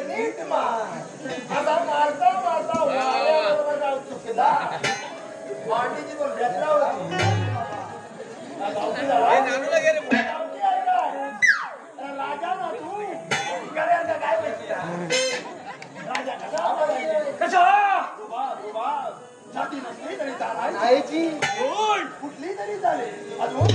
नीट मार आता मारता मारता वाड्यावर जाऊ चुकला मांडीची पण भेटला होती राजा ना तू करायला काय बसला राजा कसा जाती नसली तरी चालायची कुठली तरी चालेल अजून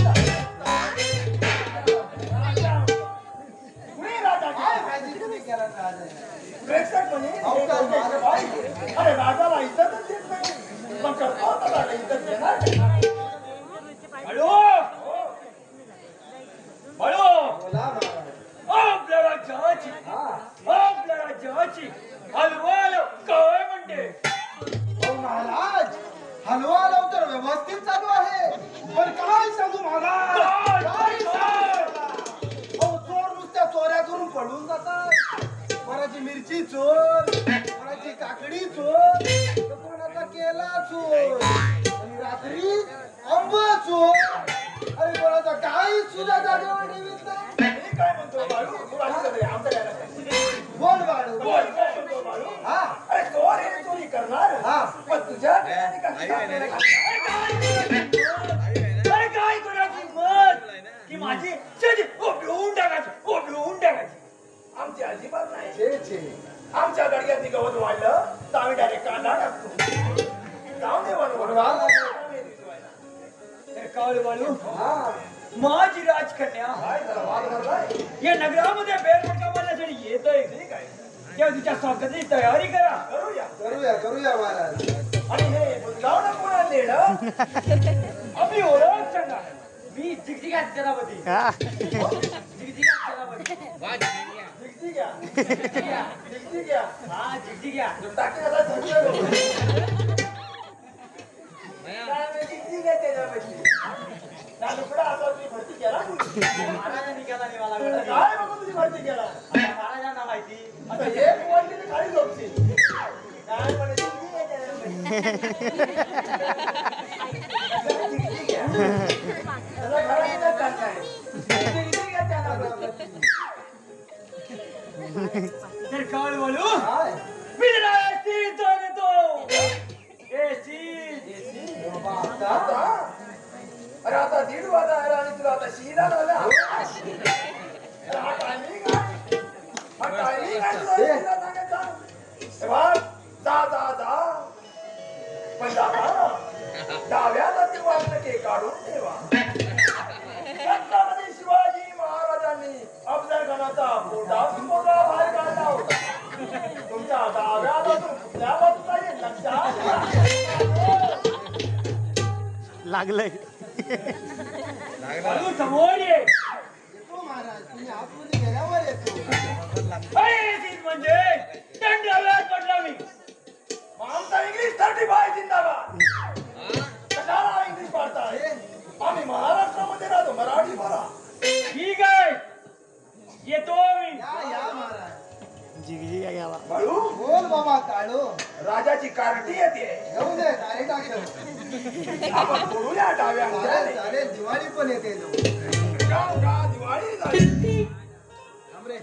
अरे राजाला इज्जतच देत नाही पण करतो राजा इज्जत देणार आपल्याला जेवायची हलवाला काय म्हणते महाराज हलवा लवकर व्यवस्थित चालू आहे पण काय सांगू महाराज चोर नुसत्या चोऱ्या करून पळून जातात कोणाची मिरची चोर कोणाची काकडी चोर तर कोणाचा केला चोर आणि रात्री आंबा चोर आणि कोणाचा काही सुद्धा जागेवर ठेवीत नाही काय म्हणतो बाळू तू आमचं काय बोल बाळू बोल काय म्हणतो बाळू हा अरे चोर हे चोरी करणार हा पण तुझ्या अरे काय कोणाची मत की माझी शेती ओढून टाकायची आमची अजिबात नाही छे छे आमच्या गडग्यात गवत वाढलं तर आम्ही डायरेक्ट कांदा टाकतो जाऊन दे बाळू माझी राजकन्या या नगरामध्ये बेरमटका मारण्यासाठी येतोय तेव्हा तिच्या स्वागताची तयारी करा करूया महाराज आणि हे बुजगावणं कोणाला नेलं आपली ओळख सांगा मी जिगजिगा सेनापती जिगजिगा सेनापती जिगजिगा हा जिगजिगा टाकी कसा झटलो जिगजिगा सेनापती ना लुकडा असा तुम्ही भरती केला महाराजांनी केला नाही मला काय बघू तुझी भरती केला महाराजांना माहिती आता एक बोलली खाली झोपची काय म्हणे तर काळ बोलू बिजराची तो अरे आता 1:30 वाजता आला आणि तुला आता शिला झाला पण डाव्याला ते वाटणं काढून ठेवा छत्रपती शिवाजी महाराजांनी अफजलखानाचा पोटा बाहेर काढला होता तुमच्या डाव्याला कुठल्या बाजूचा लक्षात लागलंय समोर ये येतो महाराज तुम्ही आतमध्ये गेल्यावर येतो म्हणजे दंडाव्यात पडला मी आमचा इंग्लिश 35 जिंदाबाद कशाला इंग्लिश पाडताय आम्ही महाराष्ट्रामध्ये राहतो मराठी बोला ठीक आहे येतो मी या महाराज जिगजिगा गेला बाळू बोल बाबा काळू राजाची कार्टी येते येऊ दे तारीख टाकलं आपण बोलूया डाव्या चालेल चालेल दिवाळी पण येते दिवाळी झाली थांबरे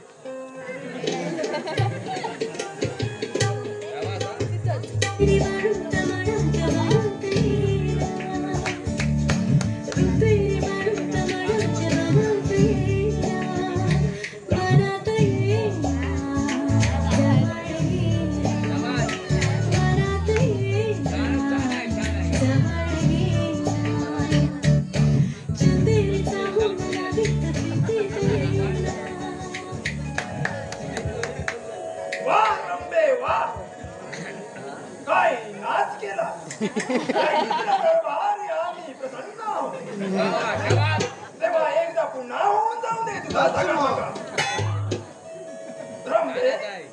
तेव्हा एकदा पुन्हा होऊन जाऊ दे तुझा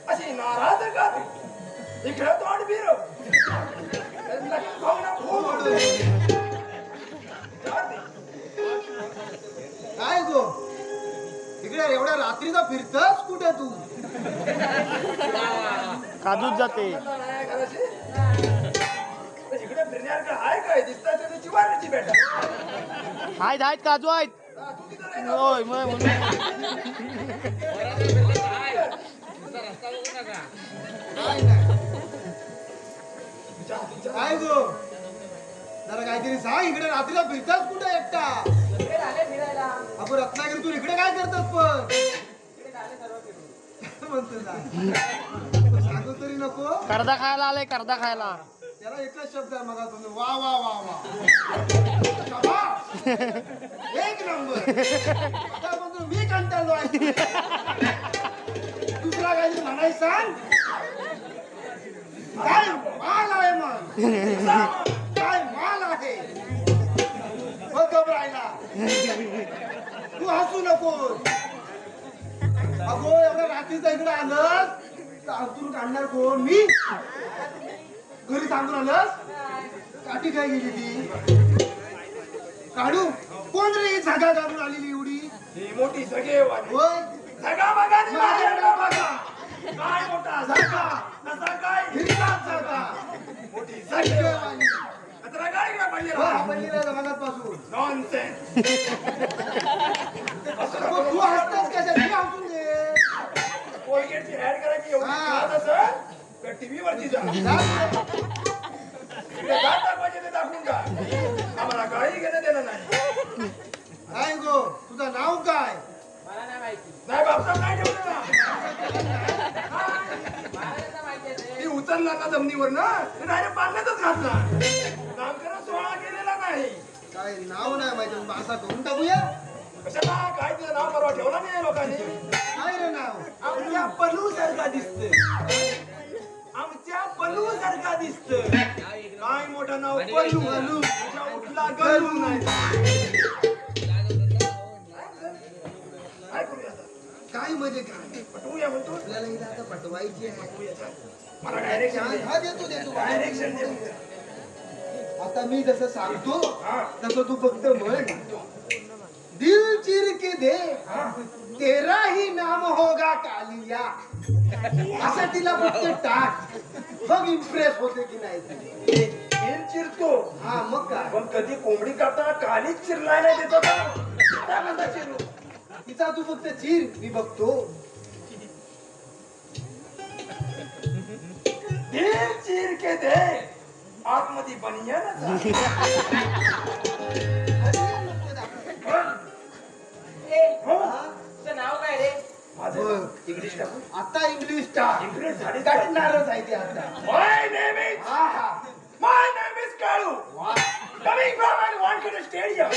अशी नाराज का तू इकडे तोंड फिरव काय गो तिकडे एवढ्या रात्रीचा फिरतस कुठे तू काजूच जाते इकडे फिरण्यासारखं आहे काय दिसतात त्याची वारण्याची बेटा आहेत काजू आहेत होय मग काय नाही काय गो जरा काहीतरी सांग इकडे रात्रीला फिरतास कुठे एकटा इकडे आले फिरायला. आपण रत्नागिरी तू इकडे काय करतोस पण इकडे आले सर्व फिरून. म्हणतो ना सांगू तरी नको करदा खायला आले करदा खायला. त्याला एकच शब्द आहे मग तुम्ही वा वा वा वा शाबास. एक नंबर आता म्हणतो मी कंटाळलो आहे दुसरा काहीतरी म्हणायचं सांग काय माल आहे मग काय माल आहे मग घबरायला तू हसू नको अगो एवढ्या रात्रीचा इकडे आलंस तर आतून काढणार कोण मी घरी सांगून आलंस काठी काय गेली ती काढू कोण रे ही जागा काढून आलेली एवढी ही मोठी सगळेवाली. होय जागा बघा आणि माझ्याकडे बघा. काय मोठा जागा कसा काय हिरकाच जागा मोठी सगळेवाली. कचरा काय इकडे पडलेला? होय, आपण लिहिलं मगाचपासून. Nonsense. अगो, तू हसतोस कशात मी हसून दे कोलगेटची ऍड करायची एवढी हा. खात असेल तर टीव्ही वरती जा. इकडे काय दाखवायचे ते दाखवून जा. आम्हाला काही घेणं देणं नाही. काय गो तुझं नाव काय मला नाही माहिती. नाही बापसाहेब नाही ठेवलं ना. ती उचलला ना जमिनीवर ना ते डायरेक्ट पाण्यातच घातला. नामकरण सोहळा केलेला नाही. काय नाव नाही माहिती मग असा करून टाकूया कशाला काय तिचं नाव परवा ठेवला नाही लोकांनी. काय रे नाव आमच्या पलू सारखा दिसत. आमच्या पलू सारखा दिसत. काय मोठं नाव पलू. पलू. तुझ्या उठला गलू नाही. काय करूया आता? काय म्हणजे काय पटवूया म्हणतो. आपल्याला हिला आता पटवायची आहे पटवूया चल. मला डायरेक्शन हा देतो देतो डायरेक्शन दे. आता मी जसं सांगतो हा. तसं तू फक्त म्हण दिल चिर के दे हा. तेरा ही नाम होगा कालिया असं तिला फक्त टाक बघ इम्प्रेस होते की नाही ती. दिल चिरतो. हा मग काय पण कधी कोंबडी कापताना कालीच चिरलाय नाही देतो का? काय म्हणता चिरू? तिचा तू फक्त चिर मी बघतो दिल चीर के दे आतमध्ये बनियानच आहे. हो? हा? नाव काय रे माझं बरं. इंग्लिश टाकू. आता इंग्लिश टाक इंग्लिश झाली काढणारच आहे ती आता माय नेम इज हा हा my name is Kalu coming from an Wankhede stadium.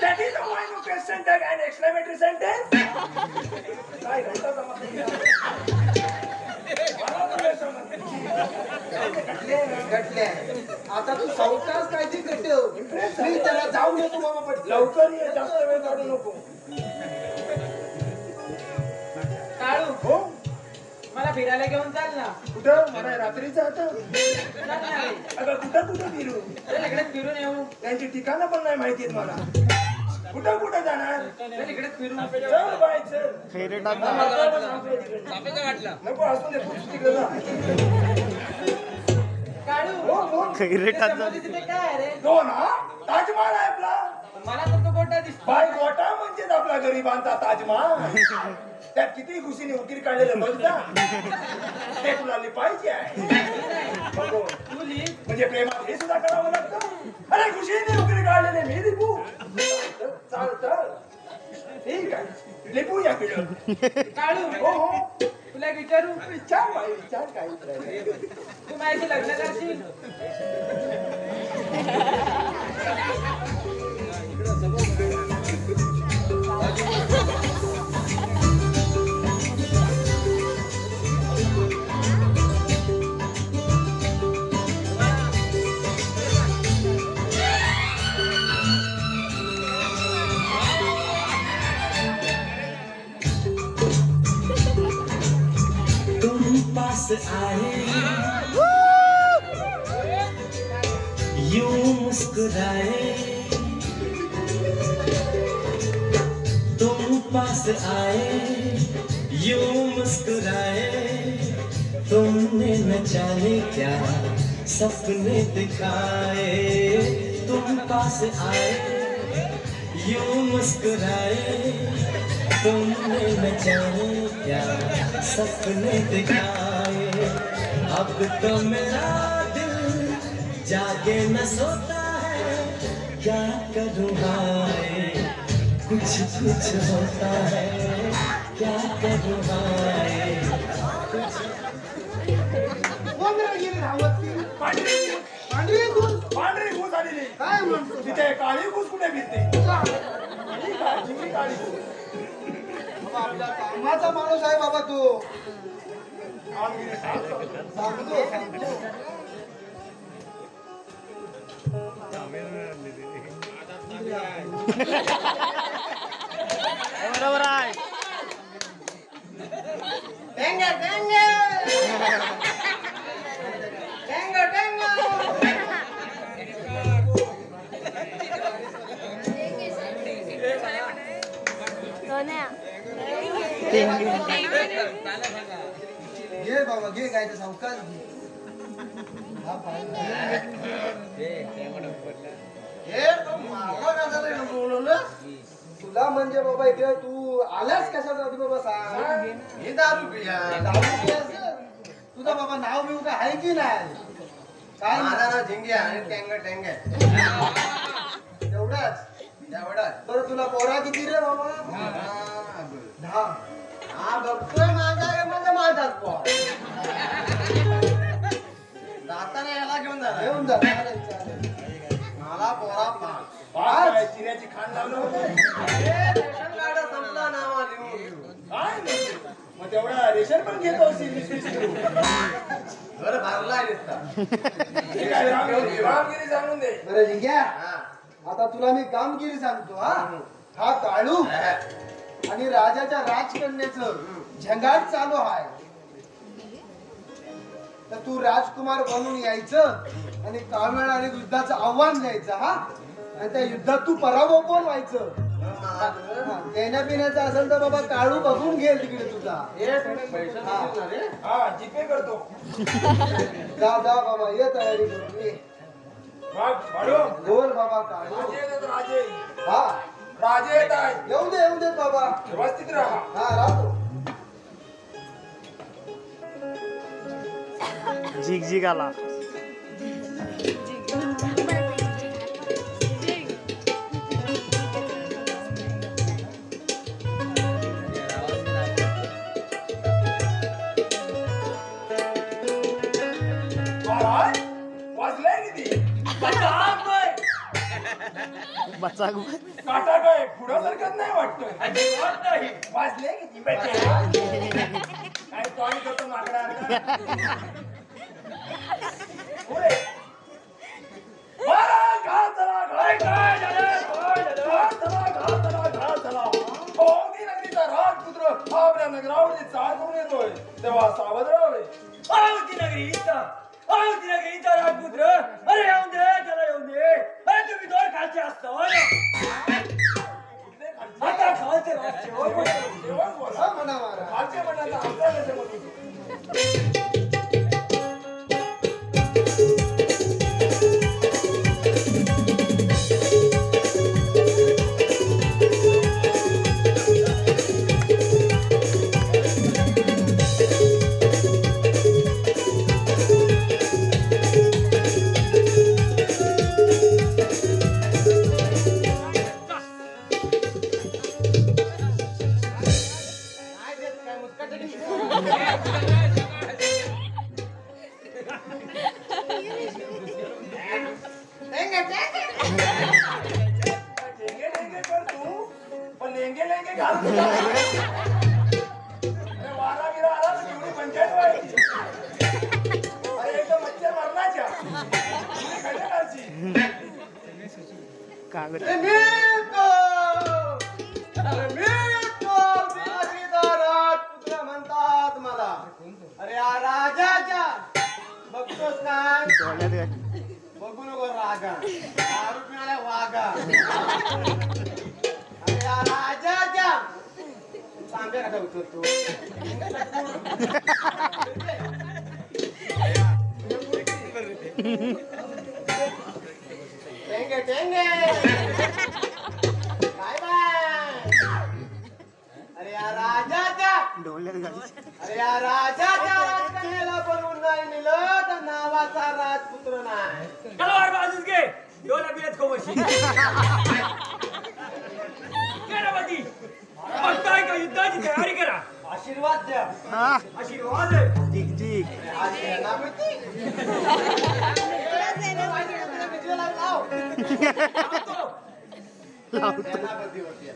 That is a one question tag and exclamatory sentence. काय घंटा जमत नाही. मला तर हे समजत नाही. गटल्या आता तू सावकाश काय ते गटव मी त्याला जाऊन येतो बाबा पटकन. लवकर ये जास्त वेळ काढू नको. काळू हो मला फिरायला घेऊन चाल ना. कुठं मला रात्रीचं आता चाल ना रे. अगं कुठं कुठं फिरू. चल इकडे फिरून येऊ. त्यांची ठिकाणं पण नाही माहिती आहेत मला. कुठं कुठं जाणार. चल इकडे फिरू. चल बाय चल. खैरे टाक नको असू दे तू तिकडे जा. काळू हो हो खैरे ते टाक समोरचं तिथे काय आहे रे? तो ना ताजमहाल आहे आपला. मला तर तो गोटा दिसतो. बाय गोटा म्हणजेच आपला गरिबांचा ताजमहाल. त्यात किती खुशीने उकीर काढलेलं बघता ते तुला लिपायचे आहे. बघू. तू लिह. म्हणजे प्रेमात हे सुद्धा करावं लागतं. अरे खुशीने उकीर काढलेले मी लिपू. चालतं ठीक आहे लिपूया पिढ. काळू हो हो तुला एक विचारू. विचार बाई विचार काय विचारायचं? तू माझ्याशी लग्न करशील? पास आए यूं मुस्कुराए तुम पास आए यूं मुस्कुराए तुमने न जाने क्या सपने दिखाए तुम पास आए यूं मुस्कुराए तुमने न जाने क्या सपने दिखाए। अब तो मेरा दिल जागे न सोता है, क्या करूँ हाय कुछ कुछ होता है, क्या करूँ हाय कोण रे गेली धावत ती? पांढरी पांढरी घुस. पांढरी घुस आलेली. काय म्हणतो? तिथे काळी घुस कुठे फिरते? ही काळी घुस. बाबा आपला कामाचा माणूस आहे बाबा तू. कामगिरी सांग. सांगतो. बरोबर आहे. टेंगे टेंगे टेंगे टेंगे. घे बाबा घे काय ते सावकाश घे. हा हे तो मागं का झालं ना बोलवलं? तुला म्हणजे बाबा इकडे तू आलास कशासाठी बाबा सांग. हे दारू पिया तुझं बाबा नाव बिव काय आहे की नाही? काय नाव झिंगे आणि टेंगे टेंगे तेवढाच. बरं तुला पोरा किती रे बाबा? 10. हा बघतोय माझा रे म्हणजे माझाच पोर. जाताना याला घेऊन जा. मला पोरा 5. चिऱ्याची खाण लावलं होतं. रेशन कार्ड संपला नावा लिहून. काय नाही. मग तेवढा रेशन पण घेतो बरं भरलाय दिसता. कामगिरी सांगून दे. बरं जिंग्या आता तुला मी कामगिरी सांगतो. हा काळू आणि राजाच्या राजकन्याचं झंगाट चालू आहे. तर तू राजकुमार बनून यायचं आणि कावळ आणि युद्धाचं आव्हान द्यायचं. हा आणि त्या युद्धात तू पराभव पण व्हायचं. देण्या पिण्याचं असेल तर बाबा काळू बघून घेईल तिकडे तुझा. हा जीपे करतो. जा जा बाबा ये तयारी करून ये. बोल बाबा काळू. राजे हा राजे येत आहेत. येऊ दे बाबा. व्यवस्थित राहा. हा राहतो. झिग झिग आला. महाराज वाजले किती? बच्चा काटा काय पुढं सरकत नाही वाटतोय. वाजले किती बेटे? काय तोंड करतो माकडा. पुढे महाराज घा चला. काय घा चला. ओगी नगरीचा राजपुत्र आपल्या नगरावरती चाल करून येतोय. तेव्हा सावध राहावे. आवती नगरीचा राजपुत्र. अरे येऊन दे, त्याला येऊन दे. अरे तुम्ही दोन खालचे असतो. आता खालचे जेवण बोला. म्हणा महाराज. खालचे म्हणा आमचा कसे म्हणतो. लेंगे लेंगे घाल. वारा गिरा आला तर केवढी पंचायत व्हायची. अरे एक मच्छर मरणाच्या खायला घालची. कागद राजपुत्र म्हणतात मला. अरे या राजाच्या बघतोस काय? बघू नको रागा. दारू पिणाऱ्या वागा. अरे या राजाच्या तांब्या कसा उचलतो. टेंगे टेंगे. Bye bye. राजाच्या राजकन्याला बनवून नाही नेलं तर नावाचा राजपुत्र नाही. तलवार बाजूस घे डोला बिलत कोवशी सेनापती बघताय का युद्धाची तयारी करा. आशीर्वाद द्या. हा आशीर्वाद आहे. झिक झिक आज सेनापती. विजयाला लाव. लावतो. सेनापती होते.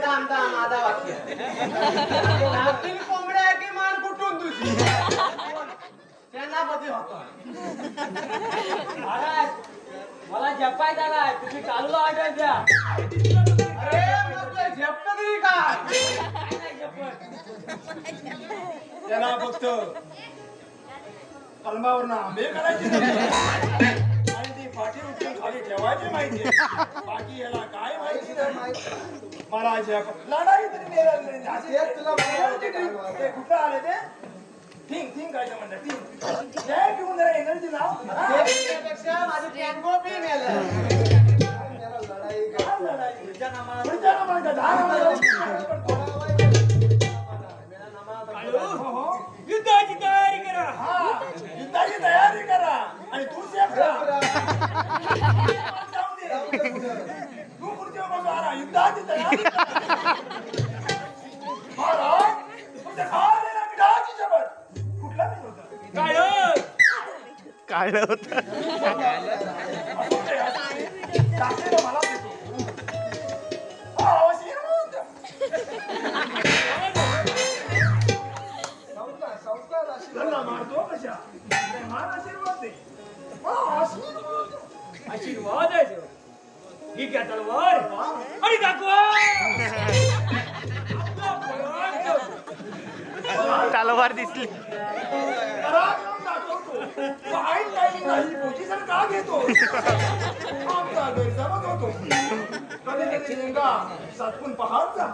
दाम दाम आधा वाक्य. नातील कोंबड्या की मान कुठून तुझी. सेनापती होता. महाराज मला जपाय झालाय तुम्ही चालूला ऑर्डर द्या. अरे म्हटलं झेपत तरी काय. काय नाही जपत. त्याला फक्त कलमावर ना आंबे करायचे आणि ती पाठी उचलून खाली ठेवायची माहिती. बाकी याला काय माहिती नाही. मला लढाई तरी तेच तुला माहिती नाही. ते कुठं आले ते थिंग थिंग काय म्हणतात थिंग ते घेऊन जरा एनर्जी लाव. त्यापेक्षा माझी टँगो बी नेलं. त्याला लढाई काय लढाई? तुमच्या नामाला पुढच्या नंबरचा दहा नंबर. हो, हो. युद्धाची तयारी करा. हा, युद्धाची तयारी करा आणि तू सेफ राहा. जाऊ दे. तू पुढच्या बाजूला युद्धाची तयारी करा. महाराज, तुमच्या खालेल्या मिठाची शपथ. कुठला मिठ होता? काढलं होतं. असू दे, असू दे. टाकलेलं मला देतो. हा, आशीर्वाद द्या. त्यांना मारतो कशा? नाही, मार आशीर्वाद दे. हा, आशीर्वाद द्या. आशीर्वाद आहे तो. ही घ्या तलवार आणि दाखवा. तलवार दिसली. पराक्रम दाखवतो. फाईन टाईमिंगला ही पोझिशन का घेतो? आमचा गैरसमज होतो. कधी नेमका सातपून पाहत जा.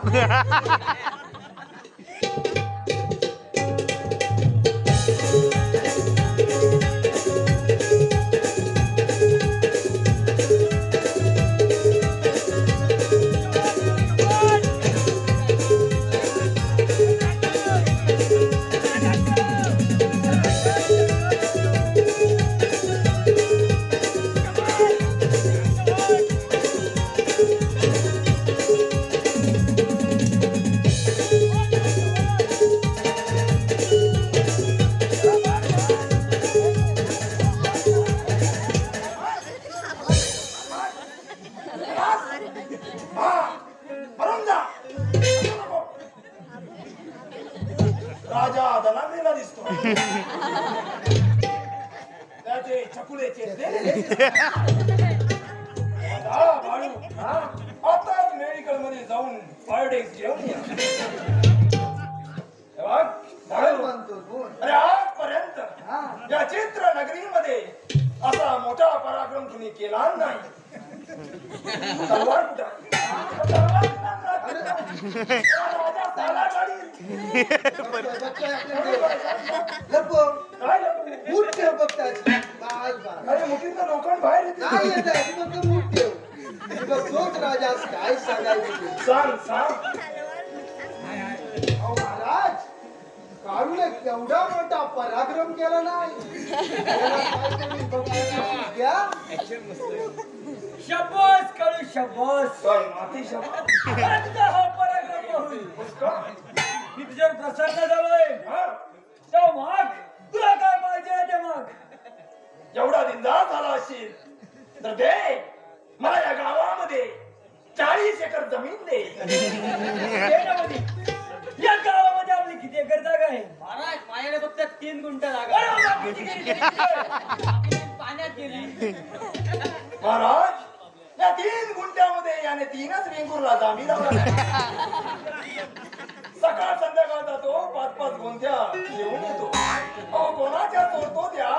राजा दलानेला दिसतो. त्याचे चकुलेचे बाळू आताच मेडिकल मध्ये जाऊन बायोडेक्स घेऊन या. काय म्हणतो बोल. अरे आजपर्यंत या चित्र नगरीमध्ये असा मोठा पराक्रम कुणी केला नाही. तलवार कुठं? तलवार राजा साला काढील. लपो. काय लपू? मूठ ठेव बघताय. बाल बाल. अरे मुठीतलं लोखंड बाहेर येते. काय येत आहे तू फक्त मूठ ठेव. तुझं तोच राजा काय सांगायचं. सांग सांग. अहो महाराज काळूने केवढा मोठा पराक्रम केला नाही. त्याला काय तरी बघायला द्या. शब्बास कळू शब्बास. काय माती शब्द? तुझा हा पराक्रम होईल. का? मी तुझ्यावर प्रसन्न झालोय. हा? तेव्हा माग तुला काय पाहिजे ते माग. एवढा दिंदार झाला असेल तर दे मला या गावामध्ये 40 एकर जमीन दे. सेनापती, या गावामध्ये आपली किती एकर जागा आहे? महाराज माझ्याकडे फक्त 3 गुंठ जागा. अरे बाकीची गेली. पाण्यात गेली. महाराज या 3 गुंठ्यामध्ये याने 3च वेंगुर्ला जामी लावला. सकाळ संध्याकाळ जातो 5-5 गोंत्या घेऊन येतो. अहो कोणाच्या चोरतो त्या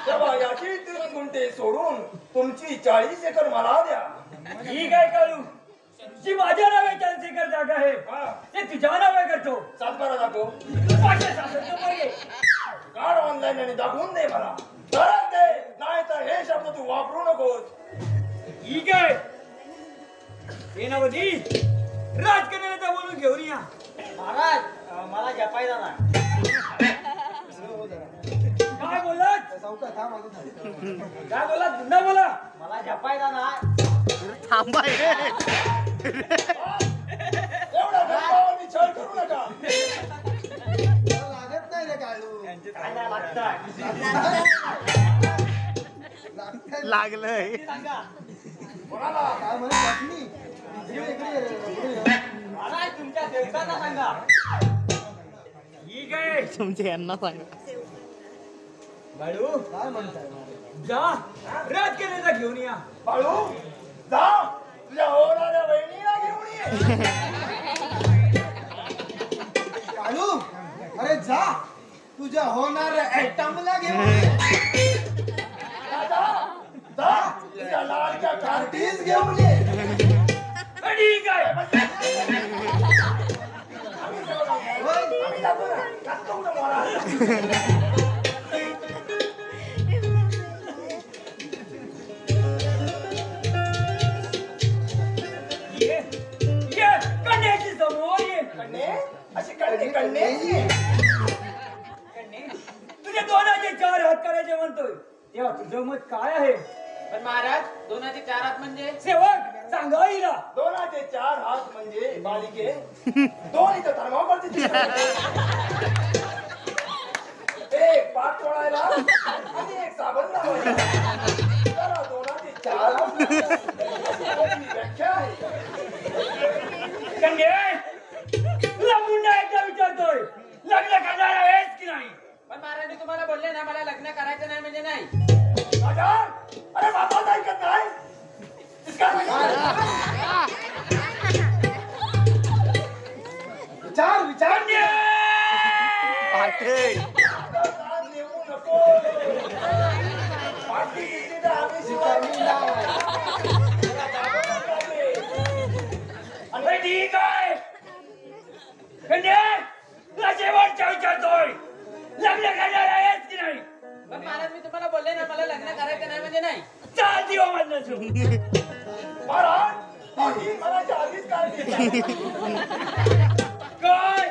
तेव्हा याची 3 गुंठे सोडून तुमची 40 एकर मला द्या. ही काय काढू जी माझ्या नावे 40 एकर जागा आहे हा. ते तुझ्या नावे करतो. 7-12 दाखव. 566 काढ ऑनलाईन आणि दाखवून दे मला. तरच दे, नाही तर हे शब्द तू वापरू नकोस. ठीक आहे सेनापती राजकन्याचा बोलून घेऊन या. महाराज मला जपायला ना. काय बोललात? सावकार थांब माझं थांब. काय बोललात? पुन्हा बोला. मला जपायला ना. थांबा हे. एवढा गप्पावानी छळ करू नका. मला लागत नाही रे काढू. काय नाही लागताय. लागतंय. लागलंय. सांगा कोणाला? काय म्हणे पत्नी? इकडे ये रे, इकडे ये. महाराज तुमच्या सेवकांना सांगा. ठीक आहे तुमच्या यांना सांगा. बाळू काय म्हणताय? जा राजकन्याचा घेऊन या. बाळू जा तुझ्या होणाऱ्या बहिणीला घेऊन ये. काढू अरे जा तुझ्या होणाऱ्या ऍटमला घेऊन ये. जा तुझ्या लाडक्या कार्टीज घेऊन ये. ठीक आहे आम्ही जातो ना. जातो कुठं मोरा? ये ये कन्याची समोर ये. कन्ये अशी कन्ये कन्ये कन्ये तुझे 2,4 हात करायचे म्हणतोय तेव्हा तुझं मत काय आहे? पण महाराज 2,4 हात म्हणजे सेवक सांगा हिला. 2,4 हात म्हणजे बालिके 2 इथं थर्माकोलची चिठ्ठी. एक पाठ तोडायला आणि एक साबण लावायला. जरा 2,4 हात मोठी व्याख्या आहे. कन्ये तुला पुन्हा एकदा विचारतोय लग्न करणार आहेस की नाही? पण महाराज मी तुम्हाला बोलले ना मला लग्न करायचं नाही म्हणजे नाही. राजा, अरे बापाच ऐकत नाही. इसका विचार विचार. कन्ये पाटील. नेऊ नको. पाठी दिसली तर आम्ही शिवाय अरे ठीक आहे कन्ये तुला शेवटचा विचारतोय लग्न करणार आहेस की नाही? पण महाराज मी तुम्हाला बोलले ना मला लग्न करायचं नाही म्हणजे नाही. 4 दिवस म्हणलं तू. महाराज पाठी मनाच्या आधीच काढली. काय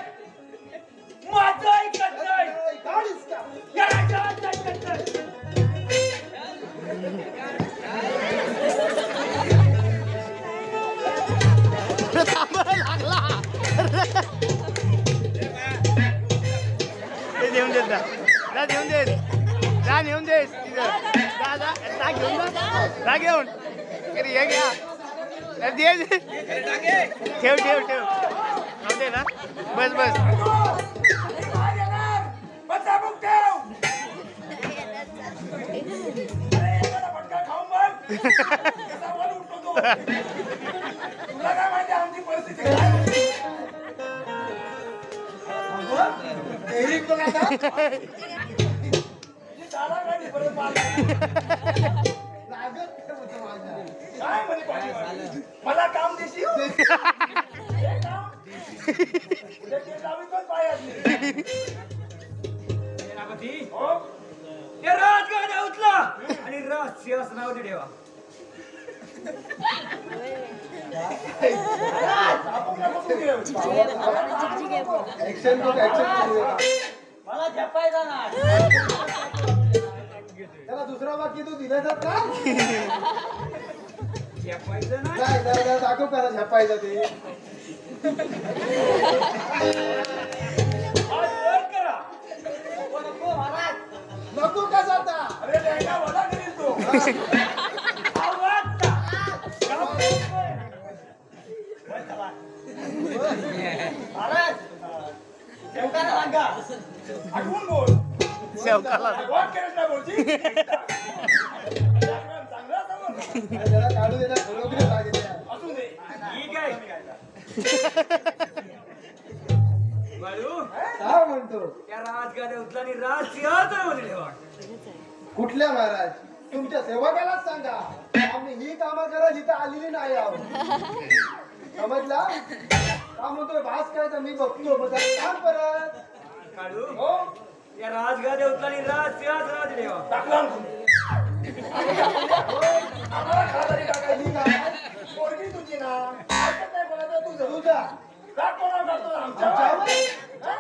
माझं ऐकत नाही. काढीस का? याला जात ऐकत नाही. थांबायला लागला. ते देऊन देत जा. जा देऊन देत. जा नेऊन देस तिथं. जा जा जा घेऊन जा. जा घेऊन. अरे हे घ्या. अरे दे दे. ठेव ठेव ठेव. राहू दे ना. बस बस. बच्चा बुक ठेव. एखादा फटका खाऊन बघ. कसा वर उठतो तो. तुला काय माहिती आमची परिस्थिती काय होती? एरिक बघ आता. ही शाळा काय ती परत मारली. लागत नाही होतं माझ्या. काय म्हणे पाठीमागे? मला काम देशील? हे काम? उद्या ते लावीतच पायात नाही. सेनापती हो? ते राजगाड्या उचला आणि राज सिंहासनावर ठेवा. आपण नको तू घेऊ. ऍक्शन बघ ऍक्शन. मला झपायचा नाही. त्याला दुसरा वाक्य तू दिला जात का? झपायचं नाही. नाही जरा दाखव कसा झपायचं ते. हात वर करा. नको नको महाराज. नको का जाता? अरे लेंगा वजा करील तू. आवाज टा. महाराज सेवकांना सांगा. आठवून बोल. सेवकाला. वाट केलंच नाही बोलची. चांगला समज. जरा काढू दे ना. बरोबर लागेल. असू दे. ठीक आहे सांगतो. या राजगाद्या उचला आणि राजसिंहासनामध्ये ठेवा. कुठल्या महाराज? तुमच्या सेवकालाच सांगा. आम्ही ही कामं करायला इथं आलेली नाही आहोत. समजला? का म्हणतोय भास काय तर मी बघतो. मग जरा सांग परत. काढू हो या राजगाद्या उचला आणि राजसिंहासनामध्ये ठेवा. टाकला ना तुम्ही. आम्हाला खादारी टाकायची काय? पोरगी तुझी ना. ऐकत नाही कोणाचं तुझं. तुझा टाक कोणावर टाकतो ना आमच्यावर. आमच्यावर? हा?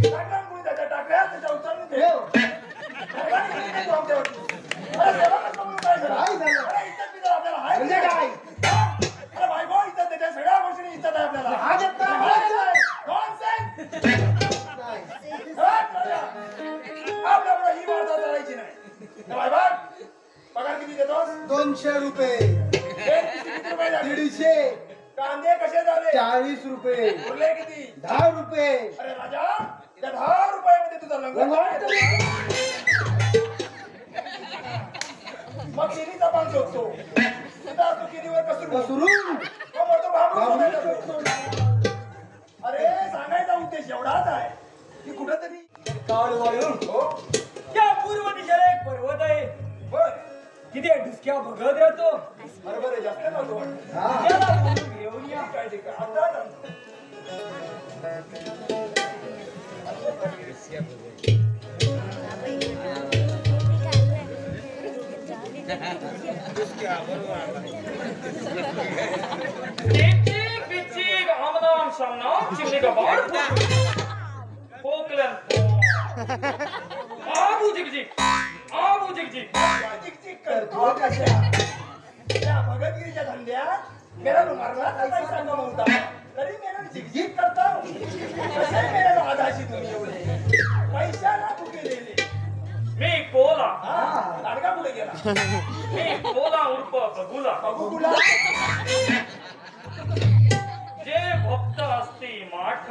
टाकला ना कोणी त्याच्या टाकल्या त्याच्या उचलून ठेव. ठेव. टाकला नाही किती देतो आमच्यावरती. अरे सेवकच म्हणून काय झालं? काय झालं? अरे इज्जत बिज्जत आपल्याला आहे म्हणजे की काय? हा? अरे बायको इज्जत त्याच्या सगळ्या गोष्टींनी इज्जत आहे आपल्याला. हा देत नाही. Nonsense! नाही. आपल्याकडे ही वार्ता चालायची नाही. तर बाय बाय. पगार किती देतोस? 200 रुपये, किती रुपये झाले? 150, कांदे कसे झाले? 40 रुपये, उरले किती? 10 रुपये. अरे राजा त्या 10 रुपयामध्ये तुझा लंगर मग तिन्हीचा पान शोधतो. तिथं असतो कितीवर कसून सुरून तो म्हणतो भांबरूड शोधायचा. अरे सांगायचा उद्देश एवढाच आहे की कुठंतरी काळवाळू हो या पूर्व दिशेला एक पर्वत आहे. बर तिथे डुसक्या बघत राहतो. बरोबर आहे जास्त नव्हतो हा. त्याला बोलून घेऊन या. काय ते काय आता ना. चिक चिक आमनाम शामनाम चिमणी का बाळ खोकलन आबू जिक जिक चिक करतो कशा त्या भगतगिरीच्या धंद्यात मेरा मारला पैसा कमवता तरी मेरा झिकझिक करता कसे मेरा आधाशी तुम्ही एवढे पैशाला कुठे दिले मी कोला हा लाडका पुढे गेला मी कोला उर्फ बगुला बघू तुला जे भक्त असती माठ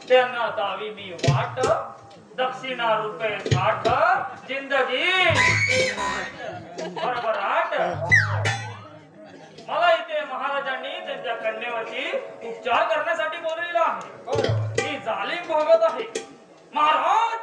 त्यांना दावी मी वाट दक्षिणा रुपये 60 जिंदगी भरभराट मला इथे महाराजांनी त्यांच्या कन्येवरती उपचार करण्यासाठी बोलवलेलं आहे. बरोबर मी जालिम भागत आहे. महाराज